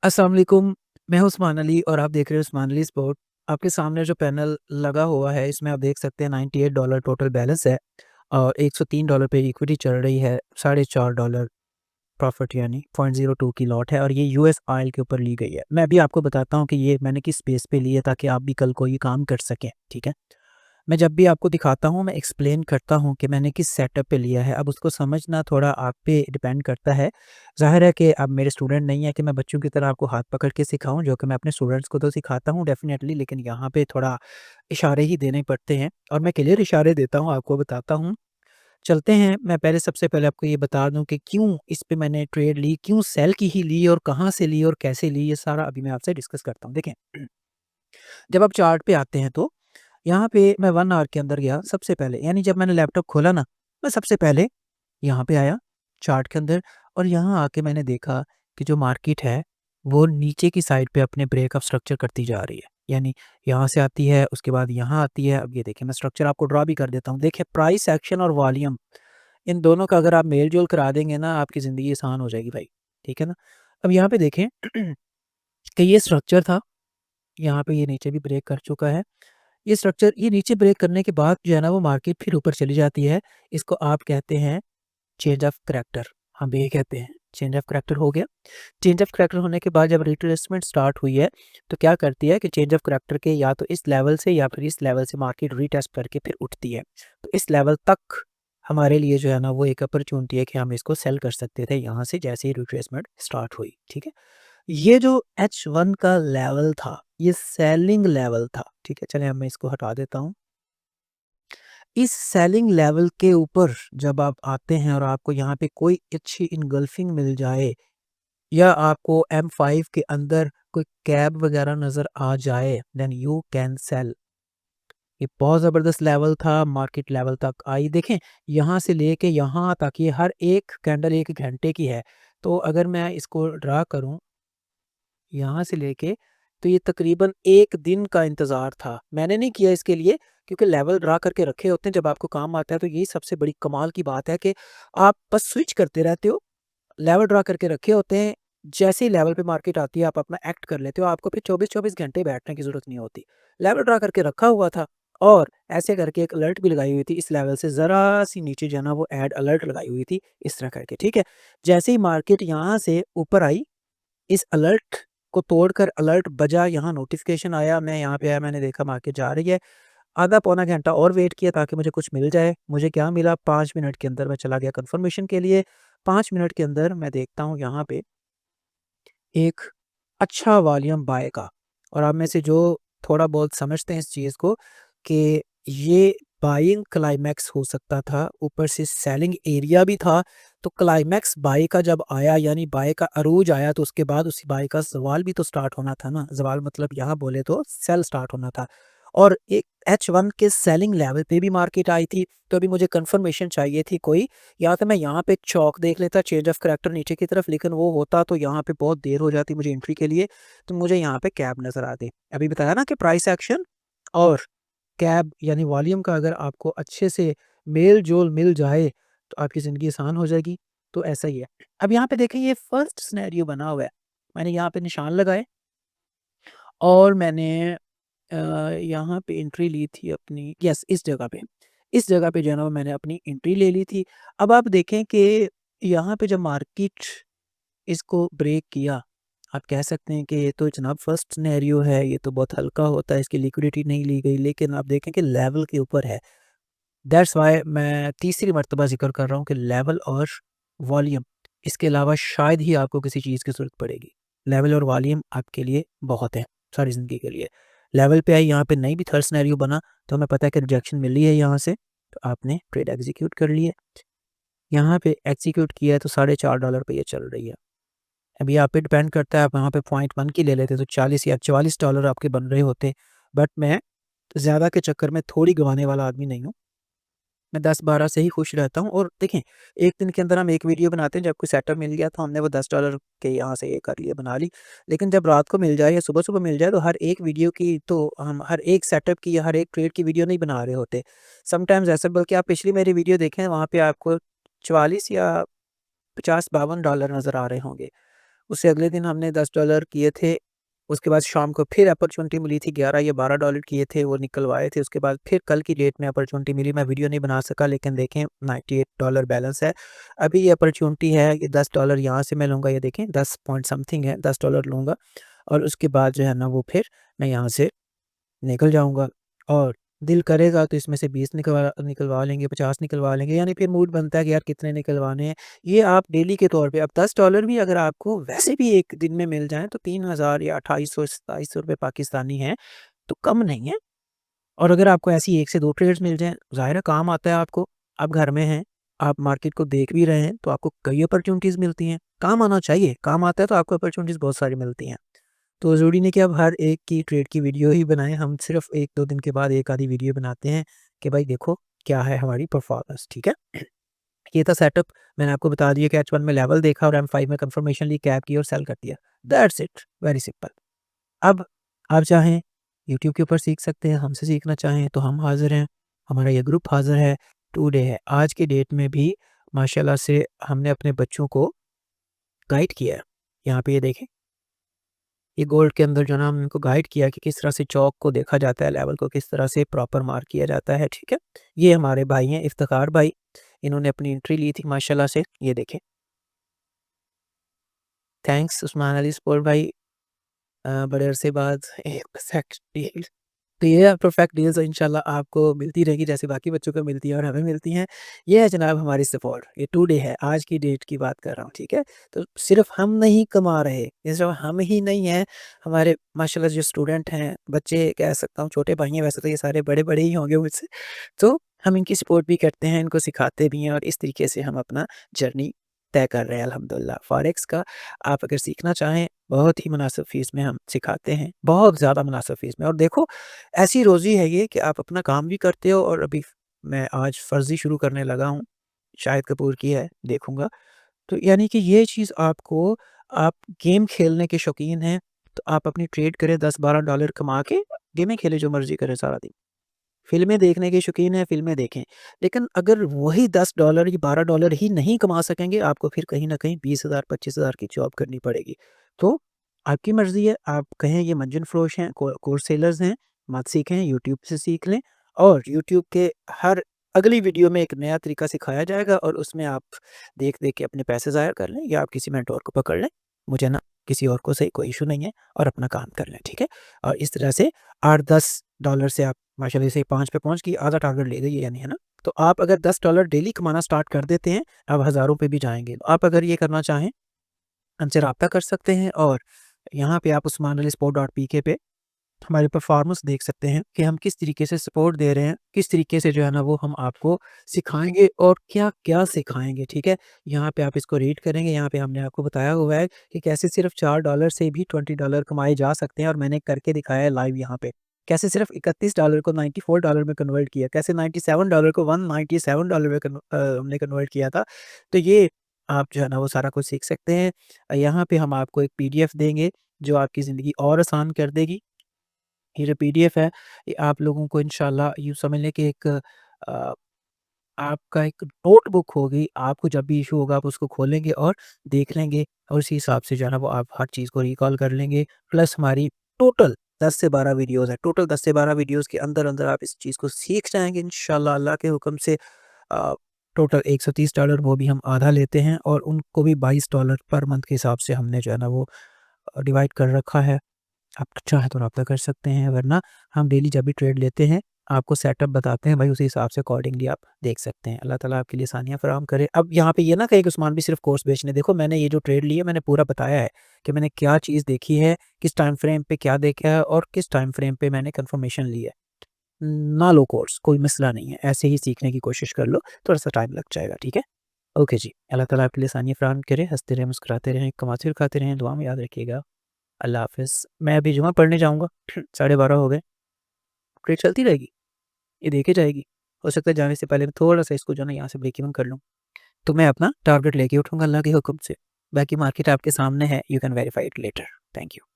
अस्सलाम वालेकुम, मैं हूं उस्मान अली और आप देख रहे हो उस्मान अली स्पोर्ट। आपके सामने जो पैनल लगा हुआ है इसमें आप देख सकते हैं $98 टोटल बैलेंस है और $103 पे इक्विटी चल रही है, $4.5 प्रॉफिट यानी 0.02 की लॉट है और ये यूएस ऑयल के ऊपर ली गई है। मैं अभी आपको बताता हूँ कि ये मैंने किस बेस पे ली है ताकि आप भी कल को ये काम कर सकें, ठीक है? मैं जब भी आपको दिखाता हूँ मैं एक्सप्लेन करता हूँ कि मैंने किस सेटअप पे लिया है। अब उसको समझना थोड़ा आप पे डिपेंड करता है। ज़ाहिर है कि अब मेरे स्टूडेंट नहीं है कि मैं बच्चों की तरह आपको हाथ पकड़ के सिखाऊँ, जो कि मैं अपने स्टूडेंट्स को तो सिखाता हूँ डेफ़िनेटली, लेकिन यहाँ पे थोड़ा इशारे ही देने पड़ते हैं और मैं क्लियर इशारे देता हूँ, आपको बताता हूँ। चलते हैं, मैं पहले सबसे पहले आपको ये बता दूँ कि क्यों इस पे मैंने ट्रेड ली, क्यों सेल की ही ली और कहाँ से ली और कैसे ली, ये सारा अभी मैं आपसे डिस्कस करता हूँ। देखें, जब आप चार्ट पे आते हैं तो यहाँ पे मैं 1 आवर के अंदर गया सबसे पहले, यानी जब मैंने लैपटॉप खोला ना, मैं सबसे पहले यहाँ पे आया चार्ट के अंदर और यहाँ आके मैंने देखा कि जो मार्केट है, वो नीचे की साइड पे अपने ब्रेकअप स्ट्रक्चर करती जा रही है। यानी यहाँ से आती है, उसके बाद यहाँ आती है। अब ये देखिए, मैं स्ट्रक्चर आपको ड्रा भी कर देता हूँ। देखिए, प्राइस एक्शन और वॉल्यूम, इन दोनों का अगर आप मेल-जोल करा देंगे ना, आपकी ज़िंदगी आसान हो जाएगी भाई, ठीक है ना? अब यहाँ पे देखें कि ये स्ट्रक्चर था, यहाँ पे ये नीचे भी ब्रेक कर चुका है। ये स्ट्रक्चर ये नीचे ब्रेक करने के बाद जो है ना वो मार्केट फिर ऊपर चली जाती है। इसको आप कहते हैं चेंज ऑफ करैक्टर, हम ये कहते हैं चेंज ऑफ करैक्टर हो गया। चेंज ऑफ करैक्टर होने के बाद जब रिट्रेसमेंट स्टार्ट हुई है तो क्या करती है कि चेंज ऑफ करैक्टर के या तो इस लेवल से या फिर इस लेवल से मार्केट रीटेस्ट करके फिर उठती है। तो इस लेवल तक हमारे लिए जो है ना वो एक अपॉर्चुनिटी है कि हम इसको सेल कर सकते थे यहाँ से, जैसे ही रिट्रेसमेंट स्टार्ट हुई, ठीक है। ये जो H1 का लेवल था, ये सेलिंग लेवल था, ठीक है। चलें अब मैं इसको हटा देता हूँ। इस सेलिंग लेवल के ऊपर जब आप आते हैं और आपको यहाँ पे कोई अच्छी इनगल्फिंग मिल जाए या आपको M5 के अंदर कोई कैप वगैरह नज़र आ जाए, देन यू कैन सेल। ये बहुत ज़बरदस्त लेवल था, मार्केट लेवल तक आई। देखें, यहाँ से लेके यहाँ तक ये हर एक कैंडल 1 घंटे की है। तो अगर मैं इसको ड्रा करूँ यहाँ से लेके, तो ये तकरीबन 1 दिन का इंतज़ार था। मैंने नहीं किया इसके लिए, क्योंकि लेवल ड्रा करके रखे होते हैं, जब आपको काम आता है तो यही सबसे बड़ी कमाल की बात है कि आप बस स्विच करते रहते हो, लेवल ड्रा करके रखे होते हैं, जैसे ही लेवल पे मार्केट आती है आप अपना एक्ट कर लेते हो, आपको फिर 24-24 घंटे बैठने की ज़रूरत नहीं होती। लेवल ड्रा करके रखा हुआ था और ऐसे करके एक अलर्ट भी लगाई हुई थी, इस लेवल से ज़रा-सी नीचे जो है ना वो ऐड अलर्ट लगाई हुई थी, इस तरह करके, ठीक है। जैसे ही मार्केट यहाँ से ऊपर आई, इस अलर्ट को तोड़कर अलर्ट बजा, यहाँ नोटिफ़िकेशन आया, मैं यहाँ पे आया, मैंने देखा मार्केट जा रही है। आधा पौना घंटा और वेट किया ताकि मुझे कुछ मिल जाए। मुझे क्या मिला, 5 मिनट के अंदर मैं चला गया कन्फर्मेशन के लिए। 5 मिनट के अंदर मैं देखता हूँ यहाँ पे एक अच्छा वॉल्यूम बाय का, और आप में से जो थोड़ा बहुत समझते हैं इस चीज़ को कि ये बाइंग क्लाइमैक्स हो सकता था, ऊपर से सेलिंग एरिया भी था। तो क्लाइमैक्स बाय का जब आया, यानी बाय का अरूज आया, तो उसके बाद उसी बाय का ज़वाल भी तो स्टार्ट होना था ना। ज़वाल मतलब यहाँ बोले तो सेल स्टार्ट होना था और एक H1 के सेलिंग लेवल पे भी मार्केट आई थी। तो अभी मुझे कंफर्मेशन चाहिए थी कोई, या तो मैं यहाँ पे एक चौक देख लेता चेंज ऑफ करैक्टर नीचे की तरफ, लेकिन वो होता तो यहाँ पे बहुत देर हो जाती मुझे एंट्री के लिए, तो मुझे यहाँ पे कैप नज़र आती। अभी बताया ना कि प्राइस एक्शन और कैप यानी वॉल्यूम का अगर आपको अच्छे से मेल-जोल मिल जाए, तो आपकी ज़िंदगी आसान हो जाएगी। तो ऐसा ही है। अब यहाँ पे देखें, ये फर्स्ट सिनेरियो बना हुआ है। मैंने यहाँ पे निशान लगाए और मैंने अ, यहाँ पे एंट्री ली थी अपनी, यस, इस जगह पे। इस जगह पे जो है ना वो मैंने अपनी एंट्री ले ली थी। अब आप देखें कि यहाँ पे जब मार्केट इसको ब्रेक किया, आप कह सकते हैं कि ये तो जनाब फर्स्ट सिनेरियो है, ये तो बहुत हल्का होता है, इसकी लिक्विडिटी नहीं ली गई, लेकिन आप देखें कि लेवल के ऊपर है। दैट्स व्हाई मैं तीसरी मर्तबा ज़िक्र कर रहा हूँ कि लेवल और वॉल्यूम, इसके अलावा शायद ही आपको किसी चीज़ की ज़रूरत पड़ेगी। लेवल और वॉल्यूम आपके लिए बहुत है, सारी ज़िंदगी के लिए। लेवल पे आई, यहाँ पे नहीं भी थर्ड सिनेरियो बना, तो हमें पता है कि रिजेक्शन मिल रही है यहाँ से, तो आपने ट्रेड एग्ज़ीक्यूट कर ली है। यहाँ पे एग्ज़ीक्यूट किया है तो $4.5 पे ये चल रही है। अभी आप पे डिपेंड करता है, आप वहाँ पे पॉइंट 1 की ले लेते तो 40 या $44 आपके बन रहे होते। बट मैं ज़्यादा के चक्कर में थोड़ी गँवाने वाला आदमी नहीं हूँ। मैं 10-12 से ही खुश रहता हूँ और देखें, एक दिन के अंदर हम एक वीडियो बनाते हैं, जब कोई सेटअप मिल गया तो हमने वो $10 के यहाँ से ये कर लिया, बना ली। लेकिन जब रात को मिल जाए या सुबह-सुबह मिल जाए, तो हर एक वीडियो की तो हम हर एक सेटअप की या हर एक ट्रेड की वीडियो नहीं बना रहे होते। समटाइम्स ऐसा, बल्कि आप पिछली मेरी वीडियो देखें, वहाँ पे आपको 44 या $50-52 नज़र आ रहे होंगे। उससे अगले दिन हमने $10 किए थे। उसके बाद शाम को फिर अपॉर्चुनिटी मिली थी, 11 या $12 किए थे, वो निकलवाए थे। उसके बाद फिर कल की डेट में अपॉर्चुनिटी मिली, मैं वीडियो नहीं बना सका, लेकिन देखें $98 बैलेंस है। अभी ये अपॉर्चुनिटी है कि $10 यहाँ से मैं लूँगा, ये देखें 10 पॉइंट समथिंग है, $10 लूँगा और उसके बाद जो है ना वो फिर मैं यहाँ से निकल जाऊँगा और दिल करेगा तो इसमें से 20 निकलवा लेंगे, 50 निकलवा लेंगे, यानी फिर मूड बनता है कि यार कितने निकलवाने हैं। ये आप डेली के तौर पे अब $10 भी अगर आपको वैसे भी एक दिन में मिल जाएँ तो 3000 या 2800-2700 पाकिस्तानी हैं, तो कम नहीं है। और अगर आपको ऐसी 1 से 2 ट्रेड्स मिल जाएँ, ज़ाहिर है काम आता है आपको। आप घर में हैं, आप मार्केट को देख भी रहे हैं, तो आपको कई अपॉर्च्युनिटीज़ मिलती हैं। काम आना चाहिए, काम आता है तो आपको अपॉर्च्युनिटीज़ बहुत सारी मिलती हैं। तो ज़रूरी नहीं कि अब हर एक की ट्रेड की वीडियो ही बनाएँ, हम सिर्फ़ 1-2 दिन के बाद एक आधी वीडियो बनाते हैं कि भाई देखो क्या है हमारी परफ़ॉर्मेंस, ठीक है? ये था सेटअप, मैंने आपको बता दिया कि H1 में लेवल देखा और M5 में कन्फर्मेशन ली, कैप की और सेल कर दिया। That's it, very simple. अब आप चाहें यूट्यूब के ऊपर सीख सकते हैं, हमसे सीखना चाहें तो हम हाज़िर हैं, हमारा ये ग्रुप हाज़िर है, टू डे है। आज की डेट में भी माशाल्लाह से हमने अपने बच्चों को गाइड किया है। यहाँ पे ये देखें, ये गोल्ड के अंदर जो है ना हमने उनको गाइड किया कि किस तरह से चौक को देखा जाता है, लेवल को किस तरह से प्रॉपर मार्क किया जाता है, ठीक है? ये हमारे भाई हैं इफ्तिखार भाई, इन्होंने अपनी एंट्री ली थी माशाल्लाह से, ये देखें। थैंक्स उस्मान अली स्पोर्ट भाई, बड़े अरसे बाद एक परफेक्ट डील। तो ये परफेक्ट डील्स इंशाल्लाह आपको मिलती रहेगी जैसे बाकी बच्चों को मिलती है और हमें मिलती हैं। ये है जनाब हमारी सपोर्ट, ये टू डे है, आज की डेट की बात कर रहा हूँ, ठीक है? तो सिर्फ़ हम नहीं कमा रहे, ये सिर्फ़ हम ही नहीं हैं, हमारे माशाल्लाह जो स्टूडेंट हैं, बच्चे कह सकता हूँ, छोटे भाई हैं, वैसे तो ये सारे बड़े-बड़े ही होंगे मुझसे। तो हम इनकी सपोर्ट भी करते हैं, इनको सिखाते भी हैं और इस तरीके से हम अपना जर्नी तय कर रहे हैं अल्हम्दुलिल्लाह। फ़ॉरेक्स का आप अगर सीखना चाहें, बहुत ही मुनासिब फ़ीस में हम सिखाते हैं, बहुत ज़्यादा मुनासिब फ़ीस में। और देखो ऐसी रोज़ी है ये कि आप अपना काम भी करते हो और अभी मैं आज फ़र्ज़ी शुरू करने लगा हूँ, शाहिद कपूर की है, देखूँगा। तो यानी कि ये चीज़ आपको, आप गेम खेलने के शौकीन हैं, तो आप अपनी ट्रेड करें, $10-12 कमा के गेमें खेलें जो मर्ज़ी करें सारा दिन। फ़िल्में देखने के शौकीन हैं, फ़िल्में देखें। लेकिन अगर वही $10 या $12 ही नहीं कमा सकेंगे, आपको फिर कहीं न कहीं 20,000 25,000 की जॉब करनी पड़ेगी। तो आपकी मर्ज़ी है, आप कहें ये मंजन फ़रोश हैं, कोर्स सेलर्स हैं, मत सीखें, यूट्यूब से सीख लें और यूट्यूब के हर अगली वीडियो में एक नया तरीका सिखाया जाएगा और उसमें आप देख-देख के अपने पैसे ज़ाया कर लें या आप किसी मेंटर को पकड़ लें। मुझे ना किसी और को सही कोई इश्यू नहीं है और अपना काम कर लें, ठीक है? और इस तरह से 8-10 डॉलर से आप माशाल्लाह से 5 पे पहुँच गई, आधा टारगेट ले गई यानी, है ना? तो आप अगर $10 डेली कमाना स्टार्ट कर देते हैं, अब हज़ारों पे भी जाएँगे। तो आप अगर ये करना चाहें, हमसे राब्ता कर सकते हैं और यहाँ पे आप usmanalisport.pk पे हमारी परफॉर्मेंस देख सकते हैं कि हम किस तरीके से सपोर्ट दे रहे हैं, किस तरीके से जो है ना वो हम आपको सिखाएँगे और क्या-क्या सिखाएँगे, ठीक है? यहाँ पे आप इसको रीड करेंगे, यहाँ पे हमने आपको बताया हुआ है कि कैसे सिर्फ़ $4 से भी $20 कमाए जा सकते हैं और मैंने करके दिखाया है लाइव यहाँ पे। कैसे सिर्फ़ $31 को $94 में कन्वर्ट किया, कैसे $97 को $197 में हमने कन्वर्ट किया था। तो ये आप जो है ना वो सारा कुछ सीख सकते हैं। यहाँ पे हम आपको एक पीडीएफ देंगे, जो आपकी ज़िंदगी और आसान कर देगी। ये जो पीडीएफ है, ये आप लोगों को इंशाल्लाह यूँ समझ लें कि एक आपका एक नोटबुक होगी, आपको जब भी इश्यू होगा आप उसको खोलेंगे और देख लेंगे और उसी हिसाब से जो है ना वो आप हर चीज़ को रिकॉल कर लेंगे। प्लस हमारी टोटल 10 से 12 वीडियोज़ हैं, टोटल 10 से 12 वीडियोज़ के अंदर-अंदर आप इस चीज़ को सीख जाएँगे इंशाल्लाह अल्लाह के हुक्म से। अ, टोटल $130 वो भी हम आधा लेते हैं और उनको भी $22 पर मंथ के हिसाब से हमने जो है ना वो डिवाइड कर रखा है। आप चाहें तो राब्ता कर सकते हैं, वरना हम डेली जब भी ट्रेड लेते हैं, आपको सेटअप बताते हैं भाई, उसी हिसाब से अकॉर्डिंगली आप देख सकते हैं। अल्लाह ताला आपके लिए आसानियाँ फ़राहम करे। अब यहाँ पे ये ना कहे कि उस्मान भी सिर्फ़ कोर्स बेचने, देखो मैंने ये जो ट्रेड ली है मैंने पूरा बताया है कि मैंने क्या चीज़ देखी है, किस टाइम फ्रेम पे क्या देखा है और किस टाइम फ्रेम पे मैंने कन्फर्मेशन ली है। ना लो कोर्स, कोई मसला नहीं है, ऐसे ही सीखने की कोशिश कर लो, थोड़ा-सा टाइम लग जाएगा, ठीक है? ओके जी, अल्लाह ताला आपके लिए आसानियाँ फ़राहम करे, हँसते रहें, मुस्कुराते रहें, कमाते हुए खाते रहें, दुआ में याद रखिएगा। अल्लाह हाफ़िज़। मैं अभी जुमा पढ़ने जाऊँगा, 12:30 हो गए। ट्रेड चलती रहेगी, ये देखी जाएगी। हो सकता है जाने से पहले मैं थोड़ा-सा इसको जो है ना यहाँ से ब्रेक इवन कर लूँ। तो मैं अपना टारगेट लेके उठूँगा अल्लाह के हुक्म से। बाकी मार्केट आपके सामने है, you can verify it later. Thank you.